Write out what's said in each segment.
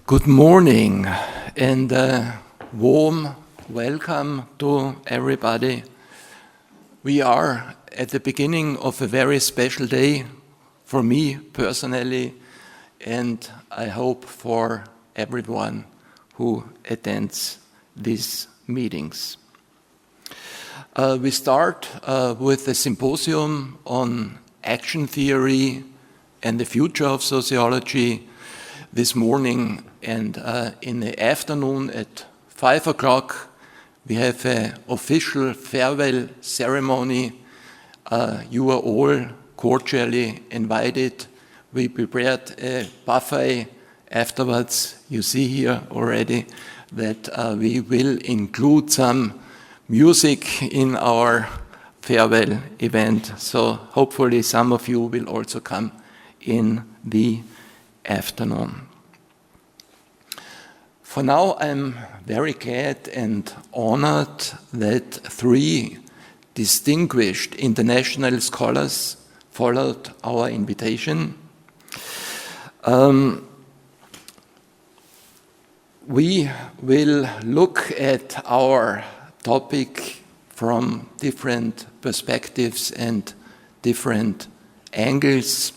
Good morning and warm welcome to everybody. We are at the beginning of a very special day for me personally, and I hope for everyone who attends these meetings. We start with a symposium on action theory and the future of sociology this morning, and in the afternoon at 5 o'clock we have an official farewell ceremony. You are all cordially invited. We prepared a buffet afterwards. You see here already that we will include some music in our farewell event, so hopefully some of you will also come in the afternoon. For now, I'm very glad and honored that 3 distinguished international scholars followed our invitation. We will look at our topic from different perspectives and different angles.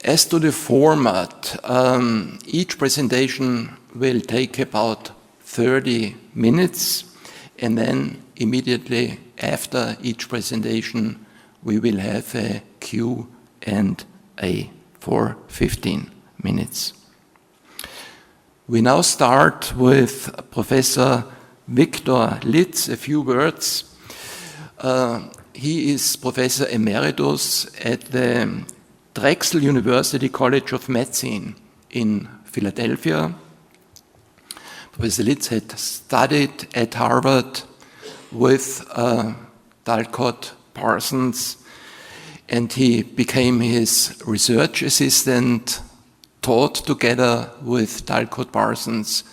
As to the format, each presentation will take about 30 minutes, and then immediately after each presentation we will have a Q&A for 15 minutes. We now start with Professor Victor Lidz. A few words. He is Professor Emeritus at the Drexel University College of Medicine in Philadelphia. Professor Lidz had studied at Harvard with Talcott Parsons, and he became his research assistant, taught together with Talcott Parsons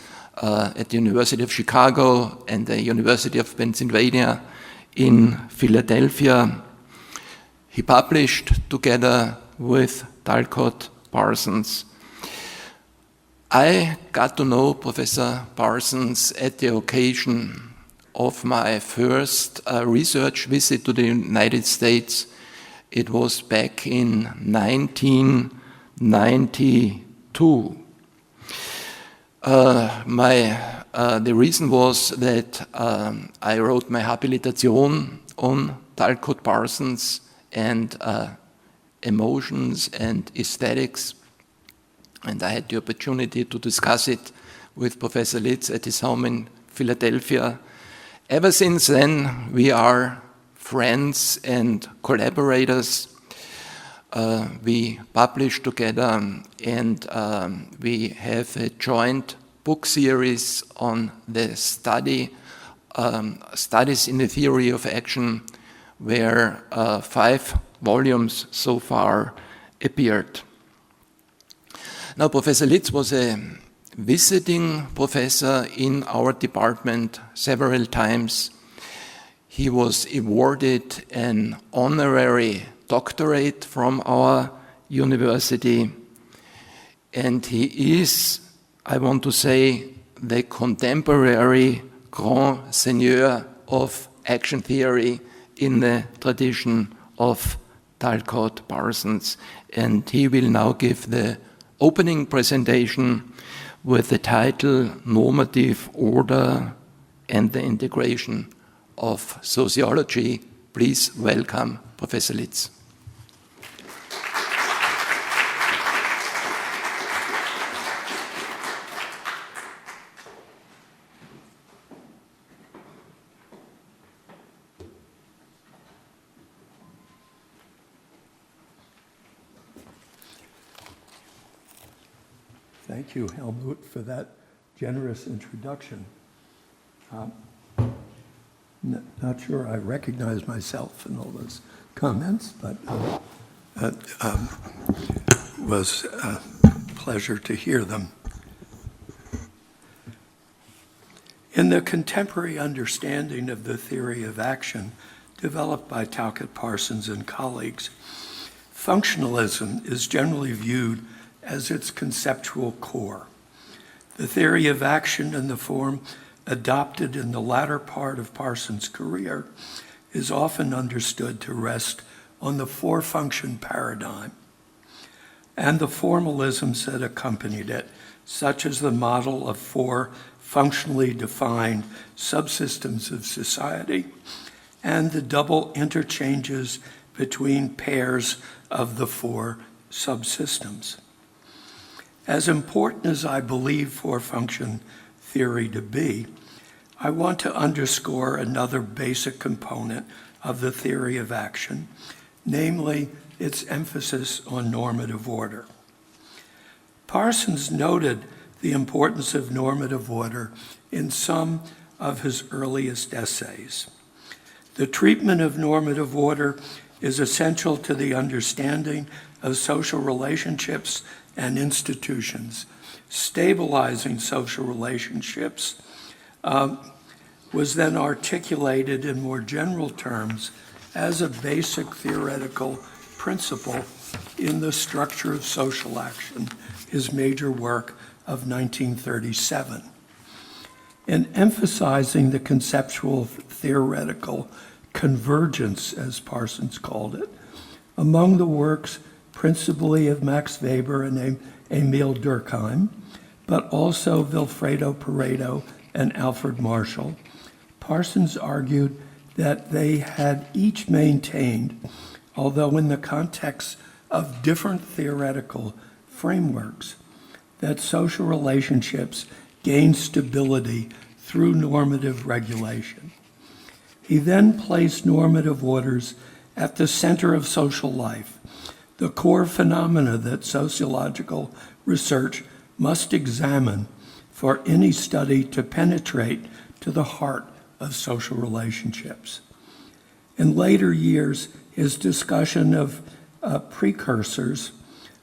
at the University of Chicago and the University of Pennsylvania in Philadelphia. He published together with Talcott Parsons. I got to know Professor Parsons at the occasion of my first research visit to the United States. It was back in 1992. The reason was that I wrote my Habilitation on Talcott Parsons and emotions and aesthetics, and I had the opportunity to discuss it with Professor Lidz at his home in Philadelphia. Ever since then, we are friends and collaborators. We publish together, and we have a joint book series on the studies in the theory of action, where 5 volumes so far appeared. Now, Professor Lidz was a visiting professor in our department several times. He was awarded an honorary doctorate from our university, and he is, I want to say, the contemporary grand seigneur of action theory in the tradition of Talcott Parsons, and he will now give the opening presentation with the title Normative Order and the Integration of Sociology. Please welcome Professor Lidz. Thank you, Helmut, for that generous introduction. Not sure I recognize myself in all those comments, but it was a pleasure to hear them. In the contemporary understanding of the theory of action developed by Talcott Parsons and colleagues, functionalism is generally viewed as its conceptual core. The theory of action in the form adopted in the latter part of Parsons' career is often understood to rest on the four-function paradigm and the formalisms that accompanied it, such as the model of four functionally defined subsystems of society and the double interchanges between pairs of the four subsystems. As important as I believe four-function theory to be, I want to underscore another basic component of the theory of action, namely its emphasis on normative order. Parsons noted the importance of normative order in some of his earliest essays. The treatment of normative order is essential to the understanding of social relationships and institutions. Stabilizing social relationships was then articulated in more general terms as a basic theoretical principle in The Structure of Social Action, his major work of 1937. In emphasizing the conceptual theoretical convergence, as Parsons called it, among the works principally of Max Weber and Emil Durkheim, but also Vilfredo Pareto and Alfred Marshall, Parsons argued that they had each maintained, although in the context of different theoretical frameworks, that social relationships gain stability through normative regulation. He then placed normative orders at the center of social life, the core phenomena that sociological research must examine for any study to penetrate to the heart of social relationships. In later years, his discussion of precursors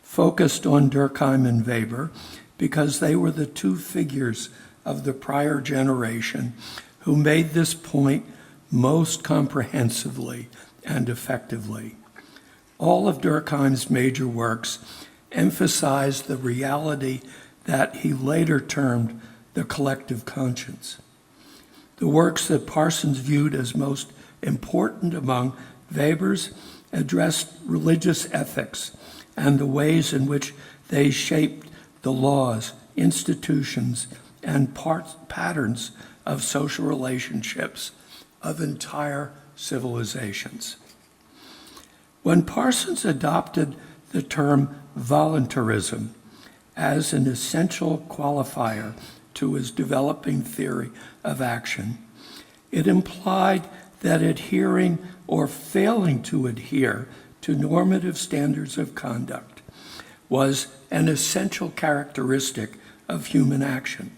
focused on Durkheim and Weber because they were the two figures of the prior generation who made this point most comprehensively and effectively. All of Durkheim's major works emphasized the reality that he later termed the collective conscience. The works that Parsons viewed as most important among Weber's addressed religious ethics and the ways in which they shaped the laws, institutions, and patterns of social relationships of entire civilizations. When Parsons adopted the term voluntarism as an essential qualifier to his developing theory of action, it implied that adhering or failing to adhere to normative standards of conduct was an essential characteristic of human action.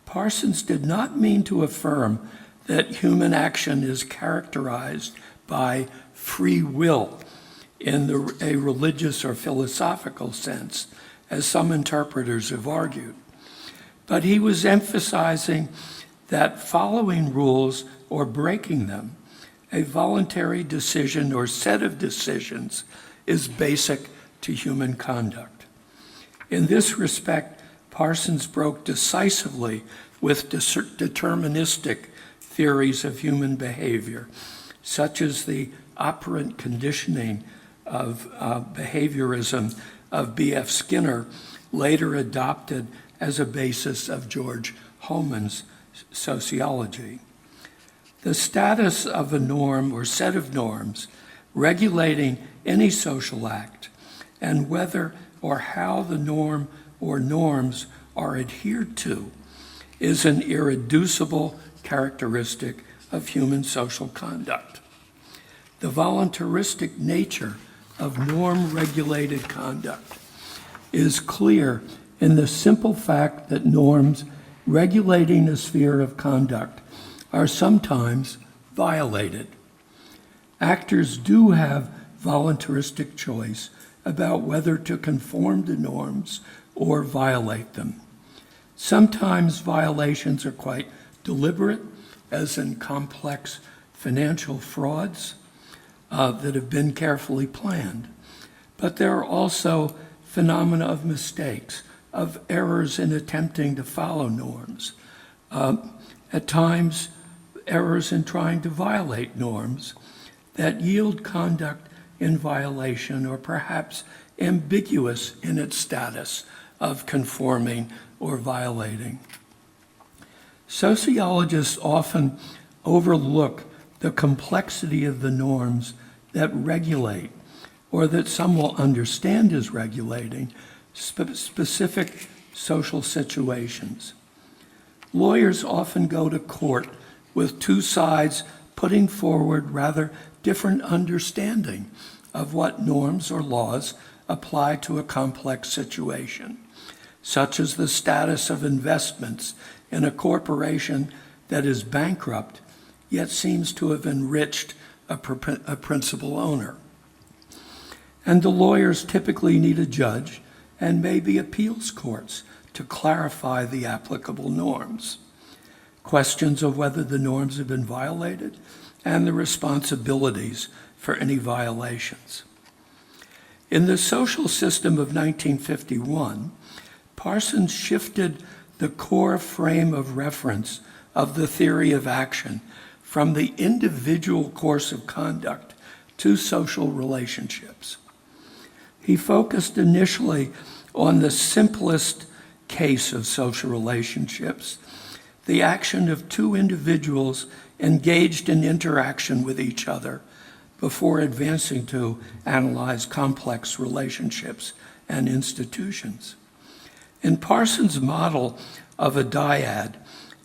Parsons did not mean to affirm that human action is characterized by free will in a religious or philosophical sense, as some interpreters have argued. But he was emphasizing that following rules or breaking them, a voluntary decision or set of decisions, is basic to human conduct. In this respect, Parsons broke decisively with deterministic theories of human behavior, such as the operant conditioning of behaviorism of B.F. Skinner, later adopted as a basis of George Holman's sociology. The status of a norm or set of norms regulating any social act and whether or how the norm or norms are adhered to is an irreducible characteristic of human social conduct. The voluntaristic nature of norm-regulated conduct is clear in the simple fact that norms regulating a sphere of conduct are sometimes violated. Actors do have voluntaristic choice about whether to conform to norms or violate them. Sometimes violations are quite deliberate, as in complex financial frauds that have been carefully planned. But there are also phenomena of mistakes, of errors in attempting to follow norms, at times errors in trying to violate norms that yield conduct in violation or perhaps ambiguous in its status of conforming or violating. Sociologists often overlook the complexity of the norms that regulate, or that some will understand as regulating, specific social situations. Lawyers often go to court with two sides putting forward rather different understanding of what norms or laws apply to a complex situation, such as the status of investments in a corporation that is bankrupt, yet seems to have enriched a principal owner. And the lawyers typically need a judge and maybe appeals courts to clarify the applicable norms, questions of whether the norms have been violated, and the responsibilities for any violations. In the social system of 1951, Parsons shifted the core frame of reference of the theory of action from the individual course of conduct to social relationships. He focused initially on the simplest case of social relationships, the action of two individuals engaged in interaction with each other before advancing to analyze complex relationships and institutions. In Parsons' model of a dyad,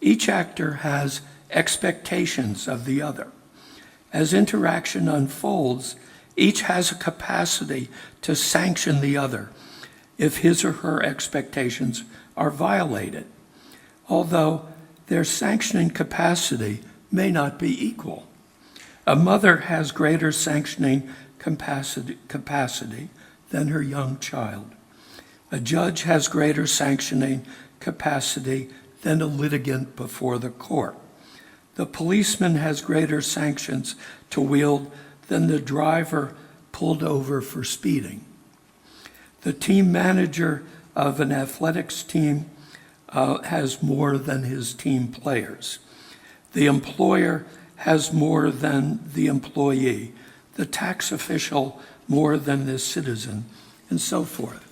each actor has expectations of the other. As interaction unfolds, each has a capacity to sanction the other if his or her expectations are violated, although their sanctioning capacity may not be equal. A mother has greater sanctioning capacity than her young child. A judge has greater sanctioning capacity than a litigant before the court. The policeman has greater sanctions to wield than the driver pulled over for speeding. The team manager of an athletics team has more than his team players. The employer has more than the employee, the tax official more than the citizen, and so forth.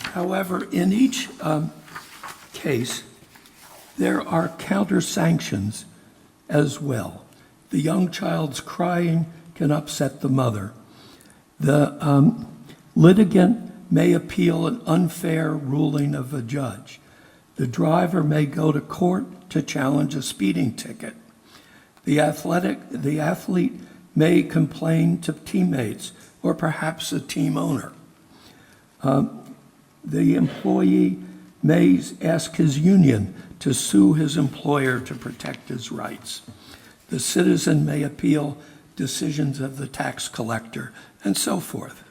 However, in each case, there are counter sanctions as well. The young child's crying can upset the mother. The litigant may appeal an unfair ruling of a judge. The driver may go to court to challenge a speeding ticket. The athlete may complain to teammates or perhaps a team owner. The employee may ask his union to sue his employer to protect his rights. The citizen may appeal decisions of the tax collector, and so forth.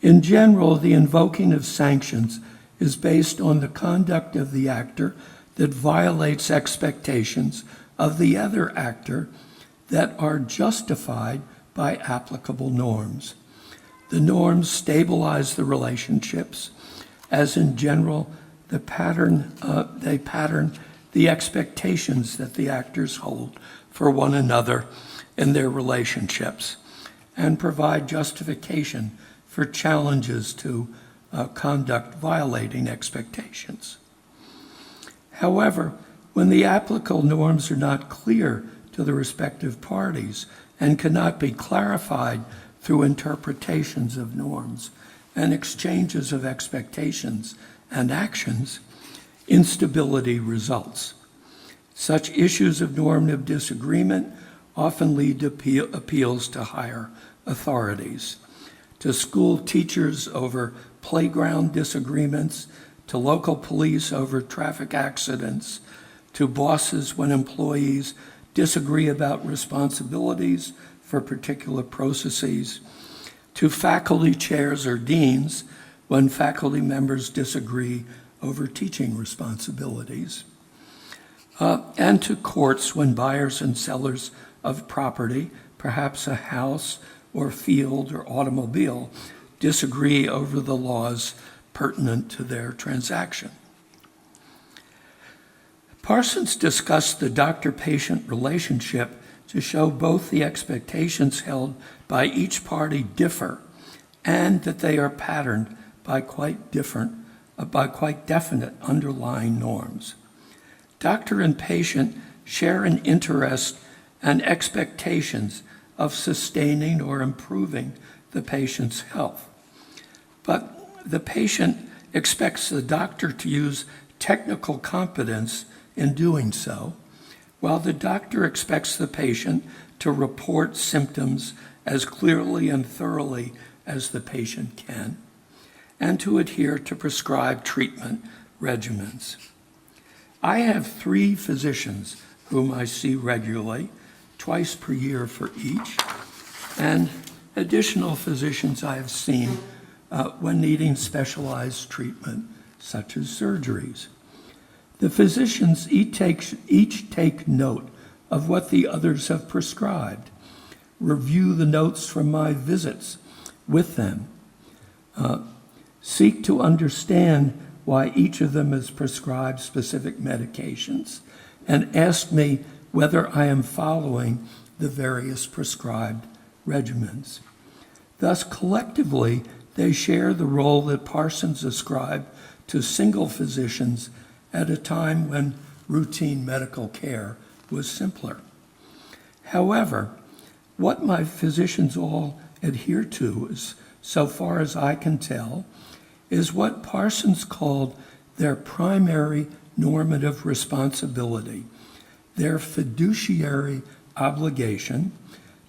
In general, the invoking of sanctions is based on the conduct of the actor that violates expectations of the other actor that are justified by applicable norms. The norms stabilize the relationships, as in general, they pattern the expectations that the actors hold for one another in their relationships, and provide justification for challenges to conduct violating expectations. However, when the applicable norms are not clear to the respective parties and cannot be clarified through interpretations of norms and exchanges of expectations and actions, instability results. Such issues of normative disagreement often lead to appeals to higher authorities, to school teachers over playground disagreements, to local police over traffic accidents, to bosses when employees disagree about responsibilities for particular processes, to faculty chairs or deans when faculty members disagree over teaching responsibilities, and to courts when buyers and sellers of property, perhaps a house or field or automobile disagree over the laws pertinent to their transaction. Parsons discussed the doctor-patient relationship to show both the expectations held by each party differ and that they are patterned by quite definite underlying norms. Doctor and patient share an interest and expectations of sustaining or improving the patient's health. But the patient expects the doctor to use technical competence in doing so, while the doctor expects the patient to report symptoms as clearly and thoroughly as the patient can, and to adhere to prescribed treatment regimens. I have 3 physicians whom I see regularly, twice per year for each, and additional physicians I have seen when needing specialized treatment, such as surgeries. The physicians each take note of what the others have prescribed, review the notes from my visits with them, seek to understand why each of them has prescribed specific medications, and ask me whether I am following the various prescribed regimens. Thus, collectively, they share the role that Parsons ascribed to single physicians at a time when routine medical care was simpler. However, what my physicians all adhere to, is, so far as I can tell, is what Parsons called their primary normative responsibility, their fiduciary obligation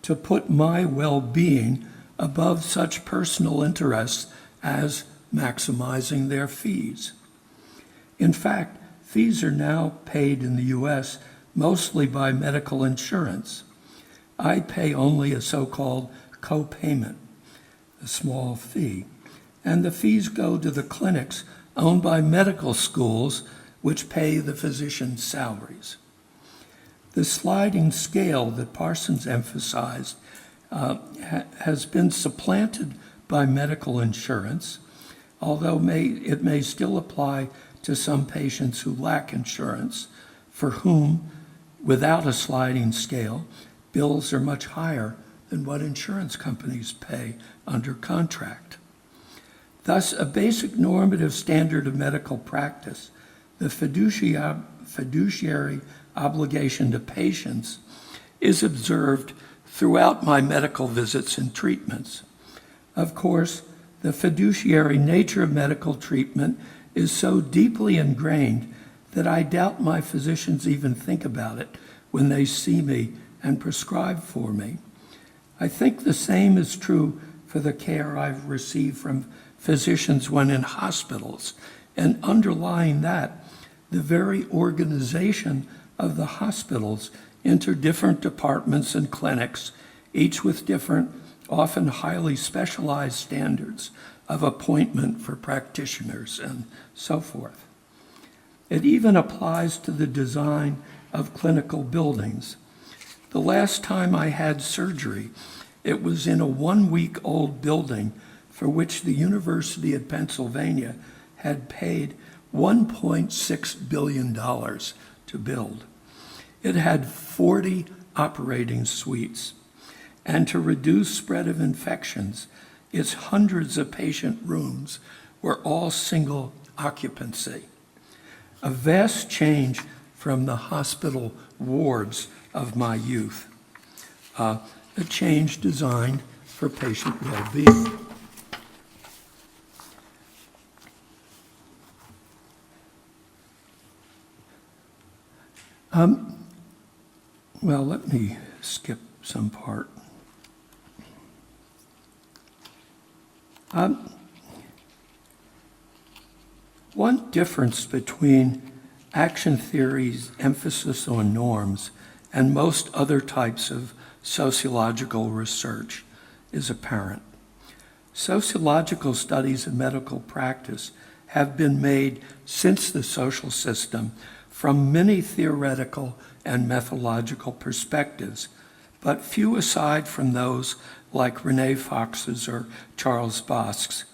to put my well-being above such personal interests as maximizing their fees. In fact, fees are now paid in the U.S. mostly by medical insurance. I pay only a so-called co-payment, a small fee, and the fees go to the clinics owned by medical schools which pay the physicians' salaries. The sliding scale that Parsons emphasized has been supplanted by medical insurance, although it may still apply to some patients who lack insurance, for whom, without a sliding scale, bills are much higher than what insurance companies pay under contract. Thus, a basic normative standard of medical practice, the fiduciary obligation to patients, is observed throughout my medical visits and treatments. Of course, the fiduciary nature of medical treatment is so deeply ingrained that I doubt my physicians even think about it when they see me and prescribe for me. I think the same is true for the care I've received from physicians when in hospitals, and underlying that, the very organization of the hospitals into different departments and clinics, each with different, often highly specialized standards of appointment for practitioners and so forth. It even applies to the design of clinical buildings. The last time I had surgery, it was in a 1-week-old building for which the University of Pennsylvania had paid $1.6 billion to build. It had 40 operating suites, and to reduce spread of infections, its hundreds of patient rooms were all single occupancy. A vast change from the hospital wards of my youth, a change designed for patient well-being. Well, let me skip some part. One difference between action theory's emphasis on norms and most other types of sociological research is apparent. Sociological studies of medical practice have been made since the social system from many theoretical and methodological perspectives, but few aside from those like René Fox's or Charles Bosk's,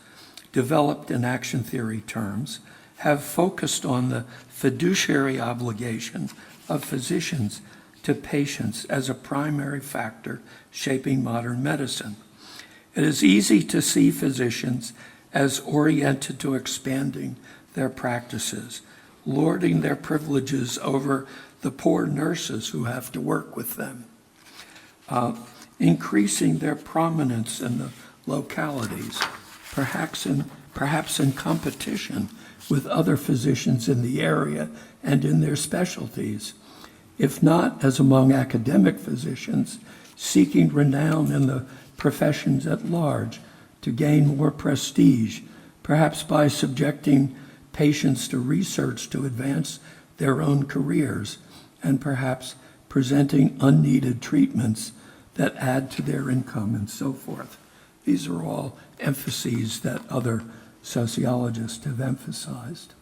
developed in action theory terms, have focused on the fiduciary obligation of physicians to patients as a primary factor shaping modern medicine. It is easy to see physicians as oriented to expanding their practices, lording their privileges over the poor nurses who have to work with them, increasing their prominence in the localities, perhaps in competition with other physicians in the area and in their specialties, if not as among academic physicians seeking renown in the professions at large to gain more prestige, perhaps by subjecting patients to research to advance their own careers, and perhaps presenting unneeded treatments that add to their income and so forth. These are all emphases that other sociologists have emphasized.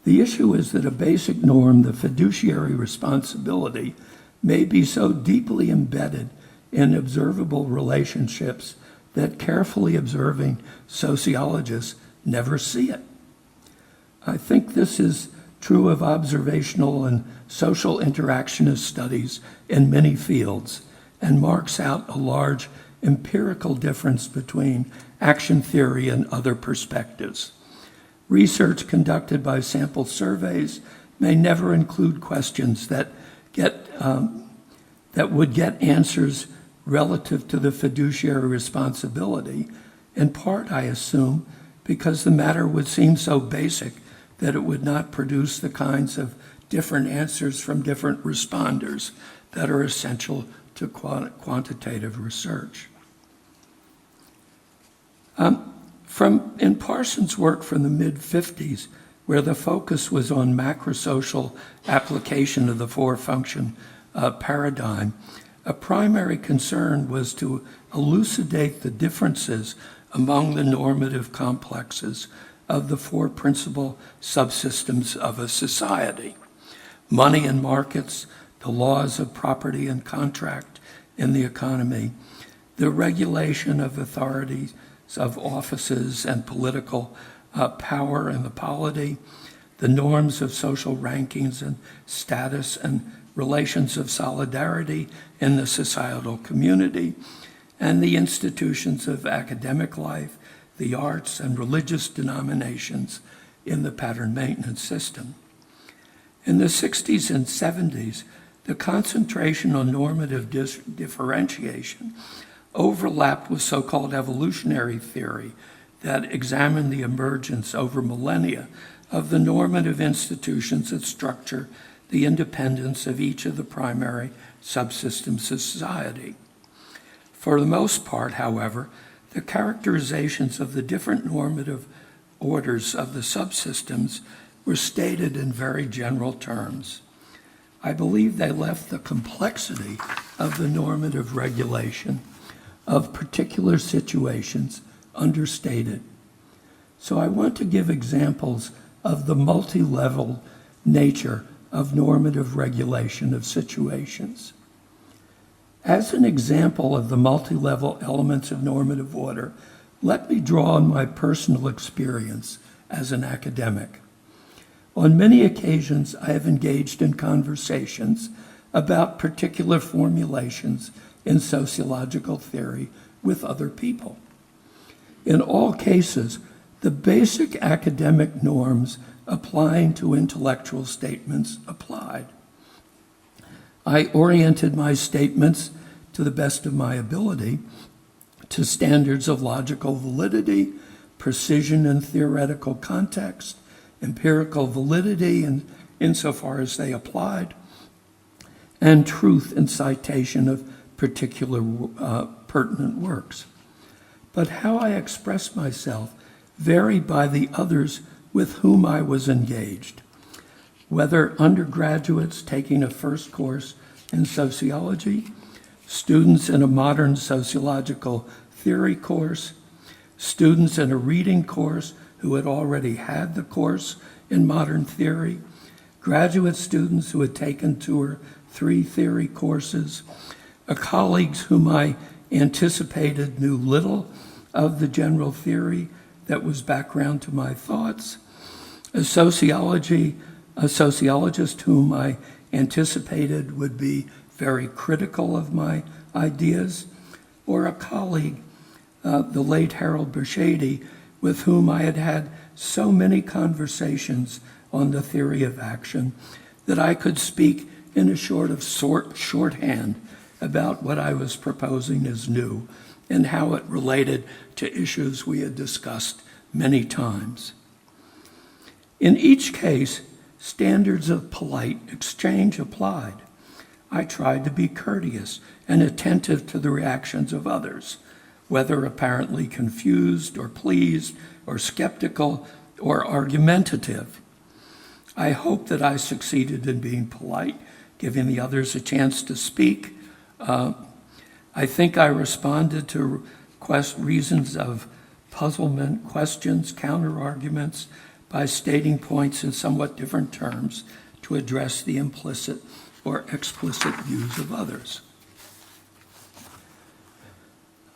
The issue is that a basic norm, the fiduciary responsibility, may be so deeply embedded in observable relationships that carefully observing sociologists never see it. I think this is true of observational and social interactionist studies in many fields and marks out a large empirical difference between action theory and other perspectives. Research conducted by sample surveys may never include questions that would get answers relative to the fiduciary responsibility, in part, I assume, because the matter would seem so basic that it would not produce the kinds of different answers from different responders that are essential to quantitative research. In Parsons' work from the mid-50s, where the focus was on macrosocial application of the four-function paradigm, a primary concern was to elucidate the differences among the normative complexes of the four principal subsystems of a society: money and markets, the laws of property and contract in the economy, the regulation of authorities of offices and political power in the polity, the norms of social rankings and status and relations of solidarity in the societal community, and the institutions of academic life, the arts, and religious denominations in the pattern maintenance system. In the 60s and 70s, the concentration on normative differentiation overlapped with so-called evolutionary theory that examined the emergence over millennia of the normative institutions that structure the independence of each of the primary subsystems of society. For the most part, however, the characterizations of the different normative orders of the subsystems were stated in very general terms. I believe they left the complexity of the normative regulation of particular situations understated. So I want to give examples of the multi-level nature of normative regulation of situations. As an example of the multi-level elements of normative order, let me draw on my personal experience as an academic. On many occasions, I have engaged in conversations about particular formulations in sociological theory with other people. In all cases, the basic academic norms applying to intellectual statements applied. I oriented my statements, to the best of my ability, to standards of logical validity, precision in theoretical context, empirical validity insofar as they applied, and truth in citation of particular pertinent works. But how I expressed myself varied by the others with whom I was engaged, whether undergraduates taking a first course in sociology, students in a modern sociological theory course, students in a reading course who had already had the course in modern theory, graduate students who had taken 2 or 3 theory courses, colleagues whom I knew little of the general theory that was background to my thoughts. A sociologist whom I anticipated would be very critical of my ideas, or a colleague, the late Harold Bershady, with whom I had had so many conversations on the theory of action that I could speak in a shorthand about what I was proposing as new and how it related to issues we had discussed many times. In each case, standards of polite exchange applied. I tried to be courteous and attentive to the reactions of others, whether apparently confused or pleased or skeptical or argumentative. I hope that I succeeded in being polite, giving the others a chance to speak. I think I responded to reasons of puzzlement, questions, counter-arguments by stating points in somewhat different terms to address the implicit or explicit views of others.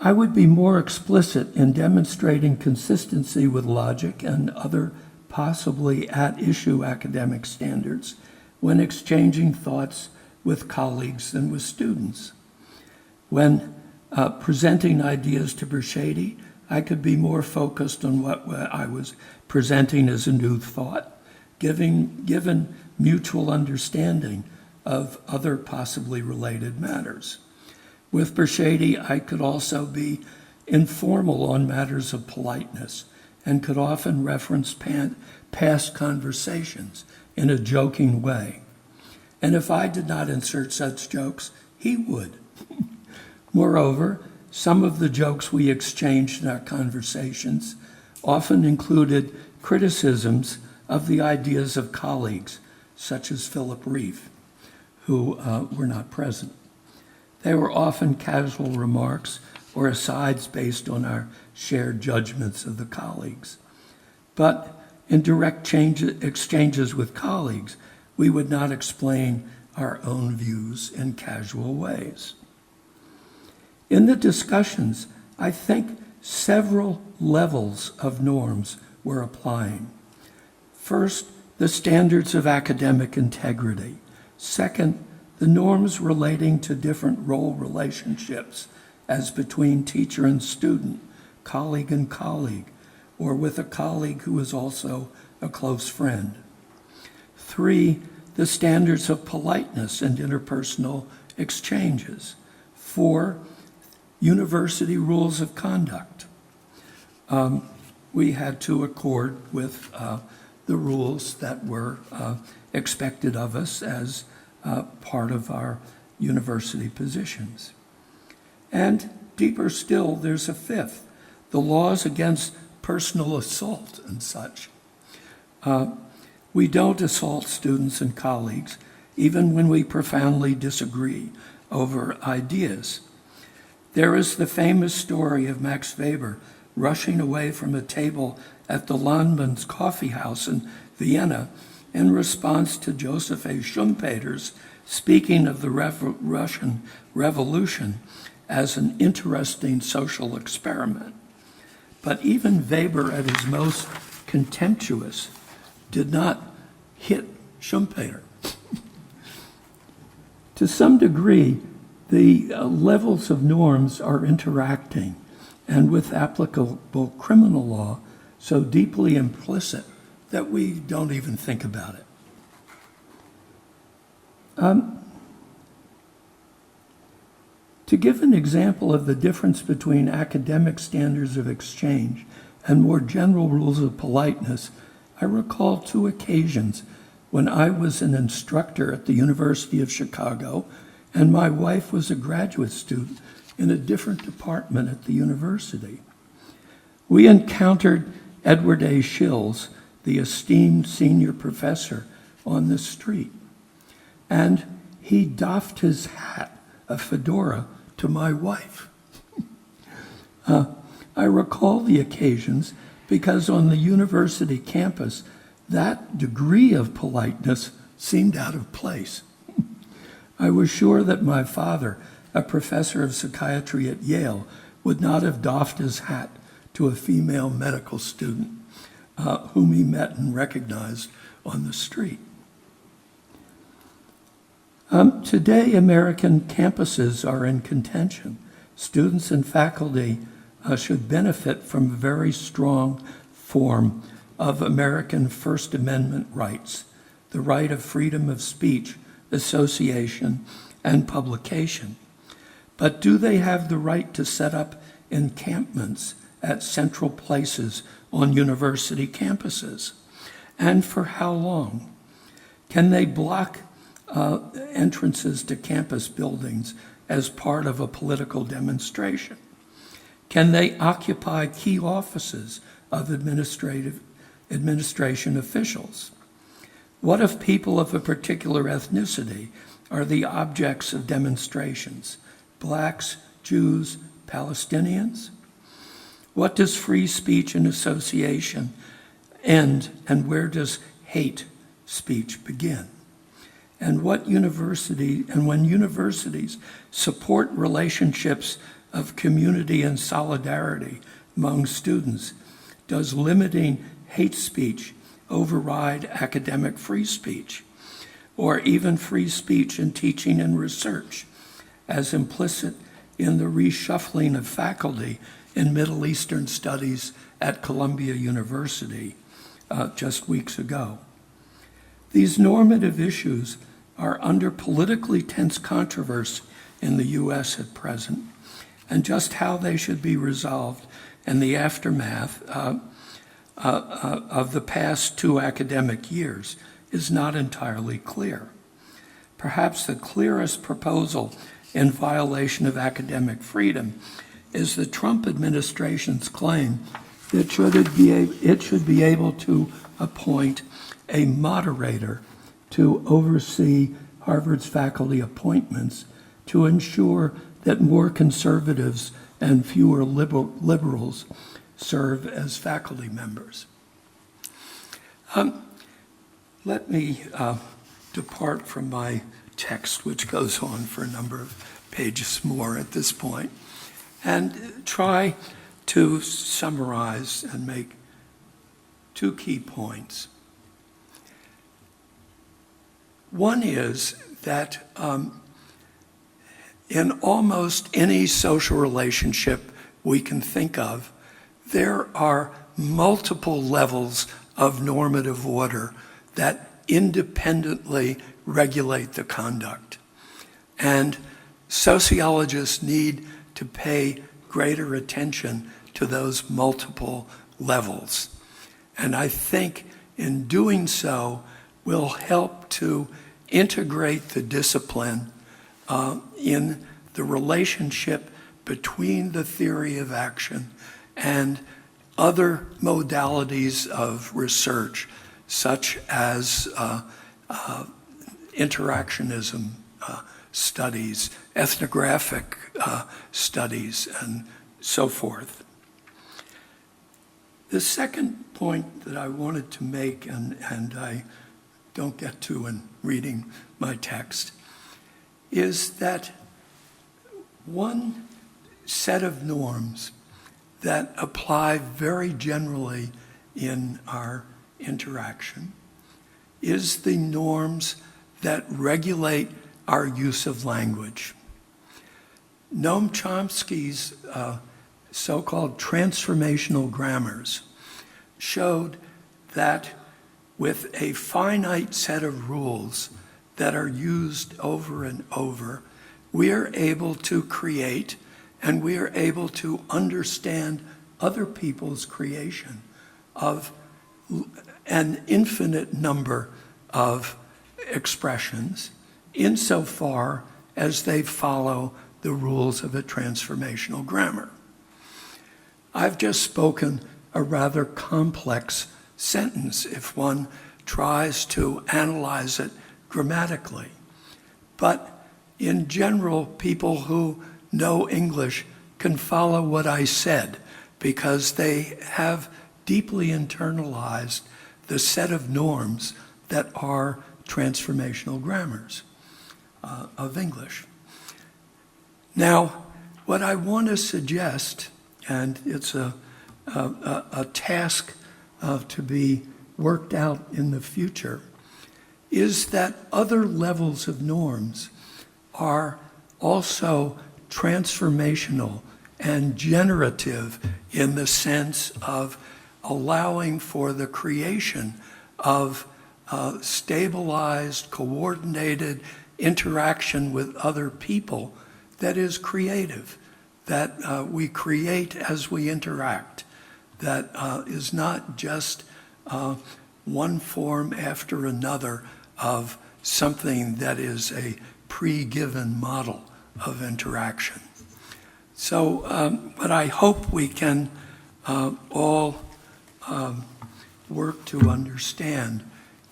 I would be more explicit in demonstrating consistency with logic and other possibly at-issue academic standards when exchanging thoughts with colleagues than with students. When presenting ideas to Bershady, I could be more focused on what I was presenting as a new thought, given mutual understanding of other possibly related matters. With Bershady, I could also be informal on matters of politeness and could often reference past conversations in a joking way. And if I did not insert such jokes, he would. Moreover, some of the jokes we exchanged in our conversations often included criticisms of the ideas of colleagues, such as Philip Reif, who were not present. They were often casual remarks or asides based on our shared judgments of the colleagues. But in direct exchanges with colleagues, we would not explain our own views in casual ways. In the discussions, I think several levels of norms were applying. First, the standards of academic integrity. Second, the norms relating to different role relationships, as between teacher and student, colleague and colleague, or with a colleague who is also a close friend. 3, the standards of politeness and interpersonal exchanges. 4, university rules of conduct. We had to accord with the rules that were expected of us as part of our university positions. And deeper still, there's a 5th, the laws against personal assault and such. We don't assault students and colleagues, even when we profoundly disagree over ideas. There is the famous story of Max Weber rushing away from a table at the Landmann's coffee house in Vienna in response to Joseph A. Schumpeter's speaking of the Russian Revolution as an interesting social experiment. But even Weber, at his most contemptuous, did not hit Schumpeter. To some degree, the levels of norms are interacting, and with applicable criminal law, so deeply implicit that we don't even think about it. To give an example of the difference between academic standards of exchange and more general rules of politeness, I recall 2 occasions when I was an instructor at the University of Chicago and my wife was a graduate student in a different department at the university. We encountered Edward A. Shills, the esteemed senior professor, on the street, and he doffed his hat, a fedora, to my wife. I recall the occasions because on the university campus, that degree of politeness seemed out of place. I was sure that my father, a professor of psychiatry at Yale would not have doffed his hat to a female medical student whom he met and recognized on the street. Today, American campuses are in contention. Students and faculty should benefit from a very strong form of American First Amendment rights, the right of freedom of speech, association, and publication. But do they have the right to set up encampments at central places on university campuses? And for how long? Can they block entrances to campus buildings as part of a political demonstration? Can they occupy key offices of administration officials? What if people of a particular ethnicity are the objects of demonstrations? Blacks, Jews, Palestinians? What does free speech and association end, and where does hate speech begin? And when universities support relationships of community and solidarity among students, does limiting hate speech override academic free speech, or even free speech in teaching and research, as implicit in the reshuffling of faculty in Middle Eastern studies at Columbia University just weeks ago? These normative issues are under politically tense controversy in the U.S. at present, and just how they should be resolved in the aftermath of the past 2 academic years is not entirely clear. Perhaps the clearest proposal in violation of academic freedom is the Trump administration's claim that it should be able to appoint a moderator to oversee Harvard's faculty appointments to ensure that more conservatives and fewer liberals serve as faculty members. Let me depart from my text, which goes on for a number of pages more at this point, and try to summarize and make 2 key points. One is that in almost any social relationship we can think of, there are multiple levels of normative order that independently regulate the conduct. And sociologists need to pay greater attention to those multiple levels. And I think in doing so will help to integrate the discipline in the relationship between the theory of action and other modalities of research, such as interactionism studies, ethnographic studies, and so forth. The second point that I wanted to make, and I don't get to in reading my text, is that one set of norms that apply very generally in our interaction is the norms that regulate our use of language. Noam Chomsky's so-called transformational grammars showed that with a finite set of rules that are used over and over, we are able to create and we are able to understand other people's creation of an infinite number of expressions insofar as they follow the rules of a transformational grammar. I've just spoken a rather complex sentence if one tries to analyze it grammatically. But in general, people who know English can follow what I said because they have deeply internalized the set of norms that are transformational grammars of English. Now, what I want to suggest, and it's a task to be worked out in the future, is that other levels of norms are also transformational and generative in the sense of allowing for the creation of stabilized, coordinated interaction with other people that is creative, that we create as we interact, that is not just one form after another of something that is a pre-given model of interaction. So, but I hope we can all work to understand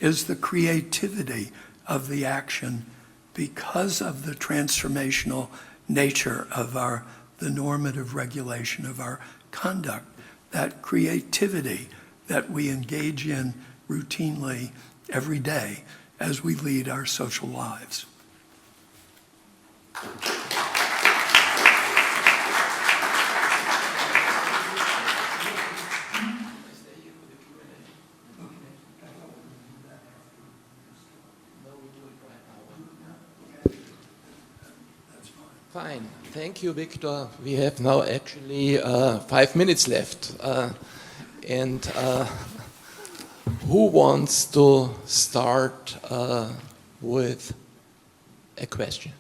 is the creativity of the action because of the transformational nature of the normative regulation of our conduct, that creativity that we engage in routinely every day as we lead our social lives. Fine. Thank you, Victor. We have now actually 5 minutes left. And who wants to start with a question?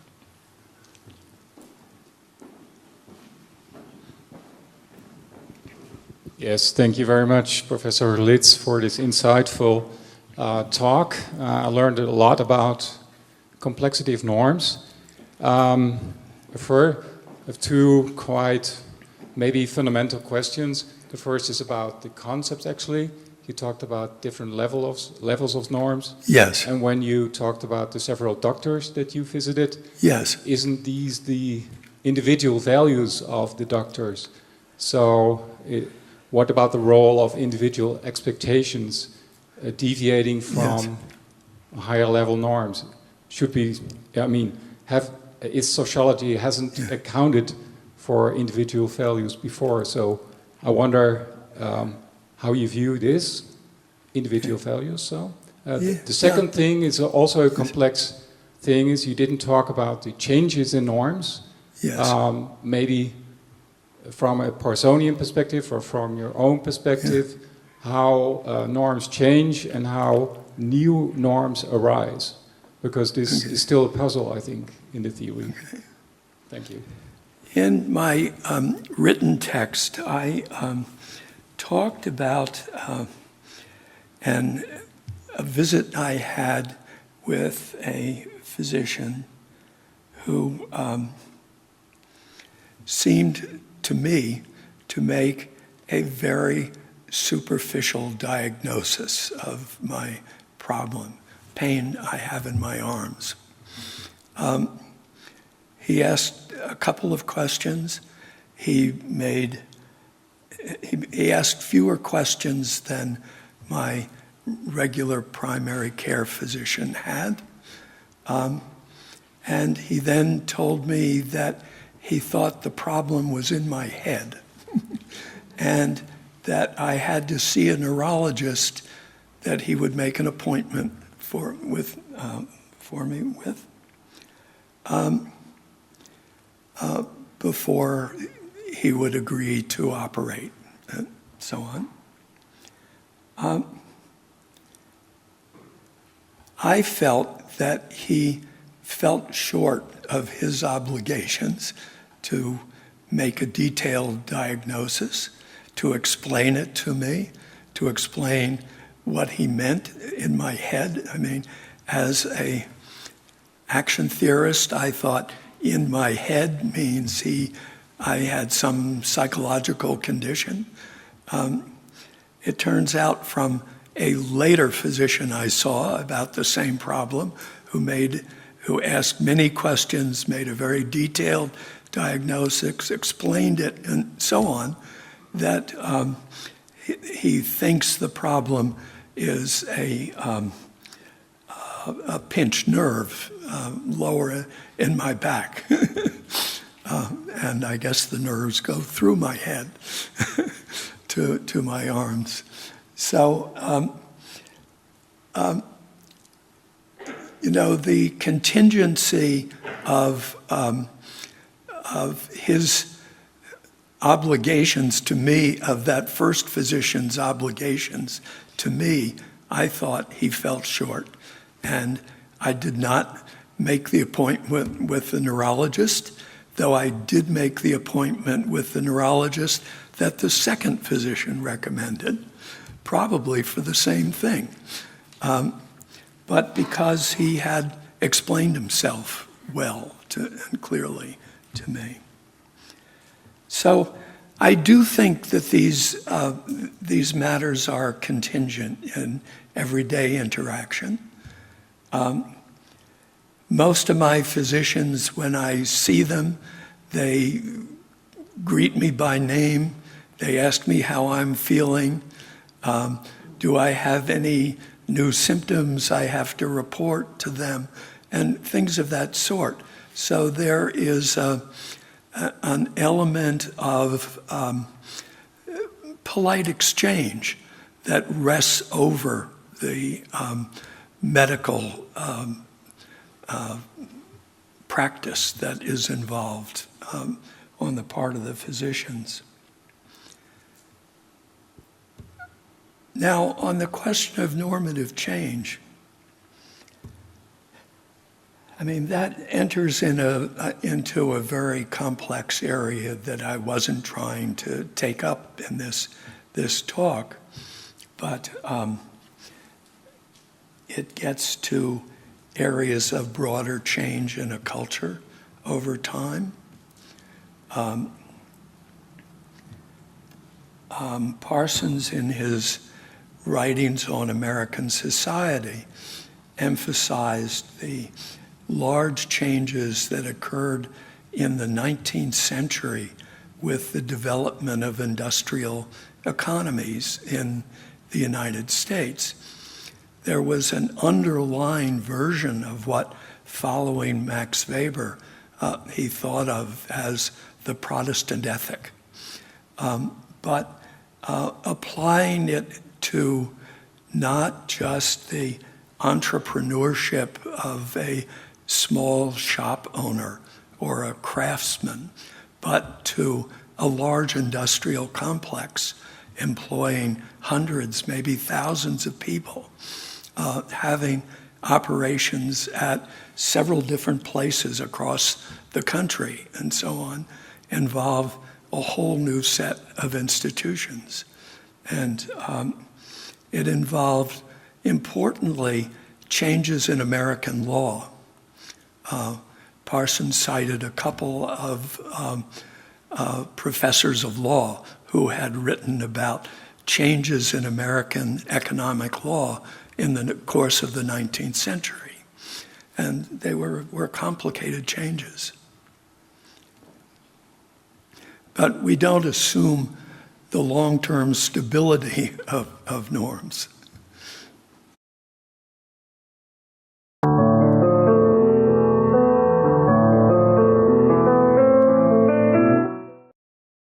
Yes, thank you very much, Professor Lidz, for this insightful talk. I learned a lot about complexity of norms. I have two quite maybe fundamental questions. The first is about the concept, actually. You talked about different levels of norms. Yes. And when you talked about the several doctors that you visited, yes, isn't these the individual values of the doctors? So what about the role of individual expectations deviating from higher level norms? Should be, I mean, sociology hasn't accounted for individual values before, so I wonder how you view this, individual values. So the second thing is also a complex thing, is you didn't talk about the changes in norms. Yes. Maybe from a Parsonian perspective or from your own perspective, how norms change and how new norms arise. Because this is still a puzzle, I think, in the theory. Thank you. In my written text, I talked about a visit I had with a physician who seemed to me to make a very superficial diagnosis of my problem, pain I have in my arms. He asked a couple of questions. He asked fewer questions than my regular primary care physician had. And he then told me that he thought the problem was in my head and that I had to see a neurologist that he would make an appointment for me with before he would agree to operate and so on. I felt that he felt short of his obligations to make a detailed diagnosis, to explain it to me, to explain what he meant in my head. I mean, as an action theorist, I thought in my head means I had some psychological condition. It turns out from a later physician I saw about the same problem, who asked many questions, made a very detailed diagnosis, explained it, and so on, that he thinks the problem is a pinched nerve lower in my back. and I guess the nerves go through my head to my arms. So, the contingency of his obligations to me, of that first physician's obligations to me, I thought he fell short. And I did not make the appointment with the neurologist, though I did make the appointment with the neurologist that the second physician recommended, probably for the same thing. But because he had explained himself well and clearly to me. So I do think that these matters are contingent in everyday interaction. Most of my physicians, when I see them, they greet me by name. They ask me how I'm feeling. Do I have any new symptoms I have to report to them, and things of that sort. So there is an element of polite exchange that rests over the medical practice that is involved on the part of the physicians. Now, on the question of normative change, I mean, that enters into a very complex area that I wasn't trying to take up in this talk, but it gets to areas of broader change in a culture over time. Parsons, in his writings on American society, emphasized the large changes that occurred in the 19th century with the development of industrial economies in the United States. There was an underlying version of what, following Max Weber, he thought of as the Protestant ethic. But applying it to not just the entrepreneurship of a small shop owner or a craftsman, but to a large industrial complex employing hundreds, maybe thousands of people, having operations at several different places across the country and so on, involve a whole new set of institutions. And it involved, importantly, changes in American law. Parsons cited a couple of professors of law who had written about changes in American economic law in the course of the 19th century. And they were complicated changes. But we don't assume the long-term stability of norms.